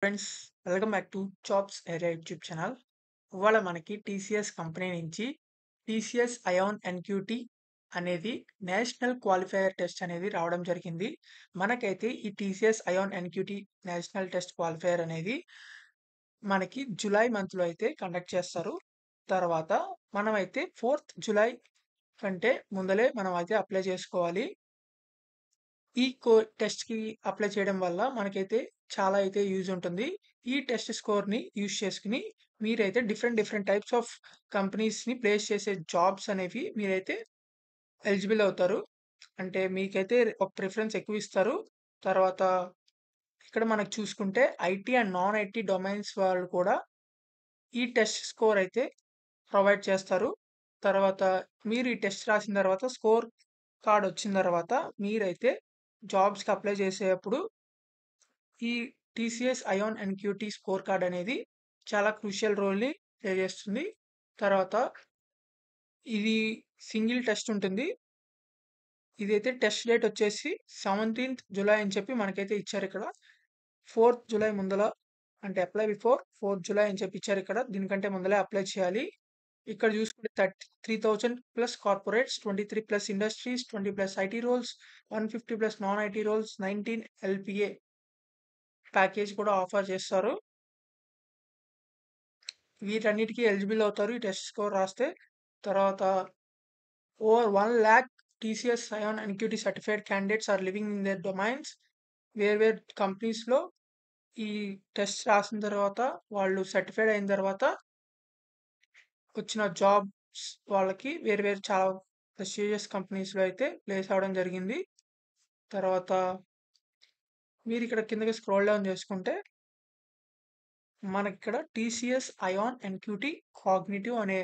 Friends, welcome back to jobs area YouTube channel. ఇవాళ మనకి TCS company నుంచి TCS ION NQT అనేది national qualifier test అనేది రావడం జరిగింది. మనకైతే ఈ TCS ION NQT national test qualifier అనేది మనకి జూలై మంత్లో అయితే కండక్ట్ చేస్తారు. తర్వాత మనమైతే 4th జూలై కంటే ముందలే మనం అయితే అప్లై చేసుకోవాలి. ఈ టెస్ట్‌కి అప్లై చేయడం వల్ల మనకైతే చాలా అయితే యూజ్ ఉంటుంది. ఈ టెస్ట్ స్కోర్‌ని యూజ్ చేసుకొని మీరైతే డిఫరెంట్ డిఫరెంట్ టైప్స్ ఆఫ్ కంపెనీస్‌ని ప్లేస్ చేసే జాబ్స్ అనేవి మీరైతే ఎలిజిబుల్ అవుతారు. అంటే మీకైతే ఒక ప్రిఫరెన్స్ ఎక్కువ ఇస్తారు. తర్వాత ఇక్కడ మనకు చూసుకుంటే IT and non IT domains వాళ్ళు కూడా ఈ టెస్ట్ స్కోర్ అయితే ప్రొవైడ్ చేస్తారు. తర్వాత మీరు ఈ టెస్ట్ రాసిన తర్వాత స్కోర్ కార్డ్ వచ్చిన తర్వాత మీరైతే జాబ్స్‌కి అప్లై చేసేటప్పుడు ఈ TCS ion NQT score card అనేది చాలా క్రూషియల్ రోల్‌ని ప్లే చేస్తుంది. తర్వాత ఇది సింగిల్ టెస్ట్ ఉంటుంది. ఇదైతే టెస్ట్ డేట్ వచ్చేసి 17th జులై అని చెప్పి మనకైతే ఇచ్చారిక్కడ. 4th జులై ముందల అంటే అప్లై బిఫోర్ 4th జులై అని చెప్పి ఇచ్చారిక్కడ. దీనికంటే ముందలే అప్లై చేయాలి. ఇక్కడ చూసుకుంటే 3,000 plus corporates, 23 plus industries, 20 plus IT roles, 150 plus non IT roles, 19 LPA package కూడా ఆఫర్ చేస్తారు. వీటన్నిటికి ఎలిజిబుల్ అవుతారు ఈ టెస్ట్ స్కోర్ రాస్తే. తర్వాత over 1,00,000 TCS ion NQT certified candidates are living in their domains. వేరు కంపెనీస్‌లో ఈ టెస్ట్ రాసిన తర్వాత వాళ్ళు సర్టిఫైడ్ అయిన తర్వాత వచ్చిన జాబ్స్ వాళ్ళకి వేరు చాలా ప్రెస్టీజియస్ కంపెనీస్‌లో అయితే ప్లేస్ అవ్వడం జరిగింది. తర్వాత మీరిక్కడ కిందకి స్క్రోల్ డౌన్ చేసుకుంటే మనకిక్కడ టీసీఎస్ అయాన్ ఎన్‌క్యూటీ కాగ్నిటివ్ అనే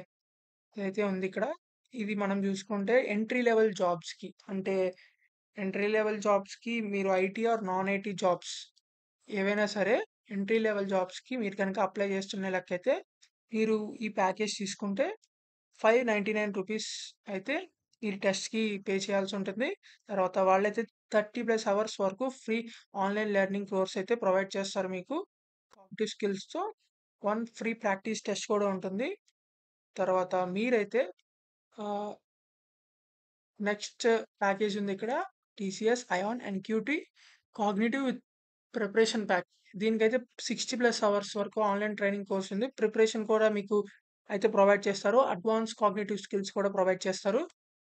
ఏదైతే ఉంది ఇక్కడ. ఇది మనం చూసుకుంటే ఎంట్రీ లెవెల్ జాబ్స్‌కి అంటే ఎంట్రీ లెవెల్ జాబ్స్‌కి మీరు IT or non IT jobs ఏవైనా సరే ఎంట్రీ లెవెల్ జాబ్స్‌కి మీరు కనుక అప్లై చేస్తున్న లెక్కైతే మీరు ఈ ప్యాకేజ్ తీసుకుంటే ₹599 అయితే ఈ టెస్ట్‌కి పే చేయాల్సి ఉంటుంది. తర్వాత వాళ్ళైతే 30+ అవర్స్ వరకు ఫ్రీ ఆన్‌లైన్ లెర్నింగ్ కోర్స్ అయితే ప్రొవైడ్ చేస్తారు మీకు. కాగ్నిటివ్ స్కిల్స్‌తో 1 ఫ్రీ ప్రాక్టీస్ టెస్ట్ కూడా ఉంటుంది. తర్వాత మీరైతే ఆహ్, నెక్స్ట్ ప్యాకేజ్ ఉంది ఇక్కడ. TCS ion NQT cognitive with preparation pack. దీనికైతే 60+ అవర్స్ వరకు ఆన్‌లైన్ ట్రైనింగ్ కోర్స్ ఉంది. ప్రిపరేషన్ కూడా మీకు అయితే ప్రొవైడ్ చేస్తారు. అడ్వాన్స్ కాగ్నిటివ్ స్కిల్స్ కూడా ప్రొవైడ్ చేస్తారు.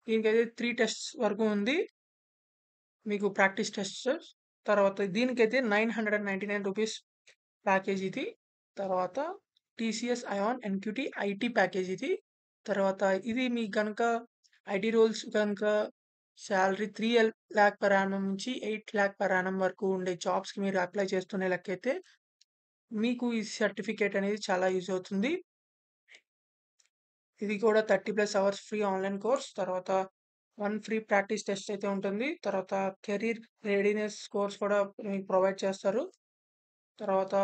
దీనికైతే 3 టెస్ట్స్ వరకు ఉంది. మీకు ప్రాక్టీస్ టెస్ట్స్. తర్వాత దీనికైతే ₹999 ప్యాకేజ్ ఇది. తర్వాత TCS ion NQT IT package ఇది. తర్వాత ఇది మీకు గనక ఐటీ రోల్స్ గనక సాలరీ 3,00,000 పర్ యానమ్ నుంచి 8,00,000 పర్ యానమ్ వరకు ఉండే జాబ్స్‌కి మీరు అప్లై చేస్తున్న లెక్కైతే మీకు ఈ సర్టిఫికేట్ అనేది చాలా యూజ్ అవుతుంది. ఇది కూడా 30+ అవర్స్ ఫ్రీ ఆన్‌లైన్ కోర్స్. తర్వాత 1 ఫ్రీ ప్రాక్టీస్ టెస్ట్ అయితే ఉంటుంది. తర్వాత కెరీర్ రెడీనెస్ కోర్స్ కూడా మీకు ప్రొవైడ్ చేస్తారు. తర్వాత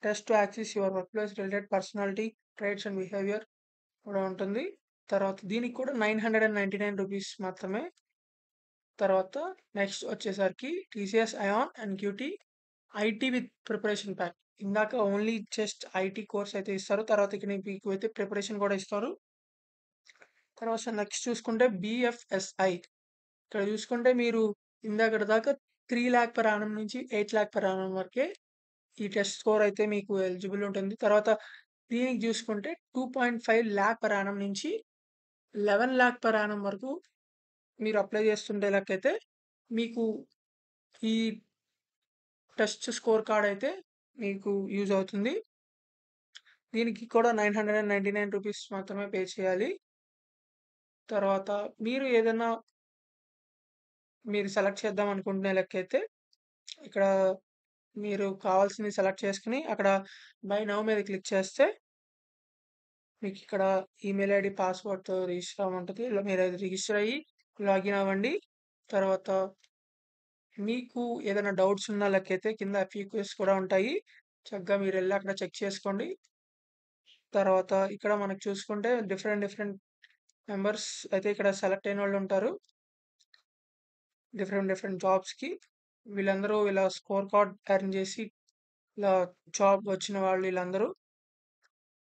test to access your workplace related personality, traits and behaviour కూడా ఉంటుంది. తర్వాత దీనికి కూడా ₹999 మాత్రమే. తర్వాత నెక్స్ట్ వచ్చేసరికి TCS ion NQT IT with preparation pack. ఇందాక ఓన్లీ జస్ట్ ఐటీ కోర్స్ అయితే ఇస్తారు. తర్వాత ఇక్కడ మీకు అయితే ప్రిపరేషన్ కూడా ఇస్తారు. తర్వాత నెక్స్ట్ చూసుకుంటే బీఎఫ్ఎస్ఐ. ఇక్కడ చూసుకుంటే మీరు ఇందాకటి దాకా 3,00,000 పర్ యానమ్ నుంచి 8,00,000 పర్ యానమ్ వరకే ఈ టెస్ట్ స్కోర్ అయితే మీకు ఎలిజిబుల్ ఉంటుంది. తర్వాత దీనికి చూసుకుంటే 2.5 పర్ యానమ్ నుంచి 11,00,000 పర్ యానమ్ వరకు మీరు అప్లై చేస్తుండే లెక్కైతే మీకు ఈ టెస్ట్ స్కోర్ కార్డ్ అయితే మీకు యూజ్ అవుతుంది. దీనికి కూడా ₹999 మాత్రమే పే చేయాలి. తర్వాత మీరు ఏదైనా మీరు సెలెక్ట్ చేద్దాం అనుకుంటున్న లెక్కైతే ఇక్కడ మీరు కావాల్సింది సెలెక్ట్ చేసుకొని అక్కడ బై నౌ మీద క్లిక్ చేస్తే మీకిక్కడ ఈమెయిల్ ఐడీ, పాస్‌వర్డ్‌తో రిజిస్టర్ అవ్వమంటది. ఇలా మీరది రిజిస్టర్ అయ్యి లాగిన్ అవ్వండి. తర్వాత మీకు ఏదైనా డౌట్స్ ఉన్న లెక్కైతే కింద ఎఫ్‌ఏక్యూస్ కూడా ఉంటాయి. చక్కగా మీరెళ్లి అక్కడ చెక్ చేసుకోండి. తర్వాత ఇక్కడ మనకు చూసుకుంటే డిఫరెంట్ మెంబర్స్ అయితే ఇక్కడ సెలెక్ట్ అయినోళ్ళుంటారు. డిఫరెంట్ జాబ్స్‌కి. వీళ్ళందరూ ఇలా స్కోర్ కార్డ్ ఎర్న్ చేసి ఇలా జాబ్ వచ్చిన వాళ్ళు వీళ్ళందరూ.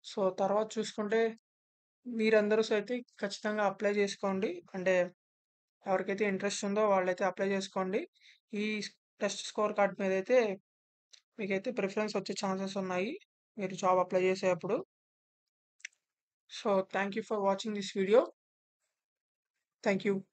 సో, తర్వాత చూసుకుంటే మీరందరూ అయితే ఖచ్చితంగా అప్లై చేసుకోండి. అంటే ఎవరికైతే ఇంట్రెస్ట్ ఉందో వాళ్ళైతే అప్లై చేసుకోండి. ఈ టెస్ట్ స్కోర్ కార్డ్ మీదైతే మీకైతే ప్రిఫరెన్స్ వచ్చే ఛాన్సెస్ ఉన్నాయి. మీరు జాబ్ అప్లై చేసేటప్పుడు. So, thank you for watching this video. Thank you.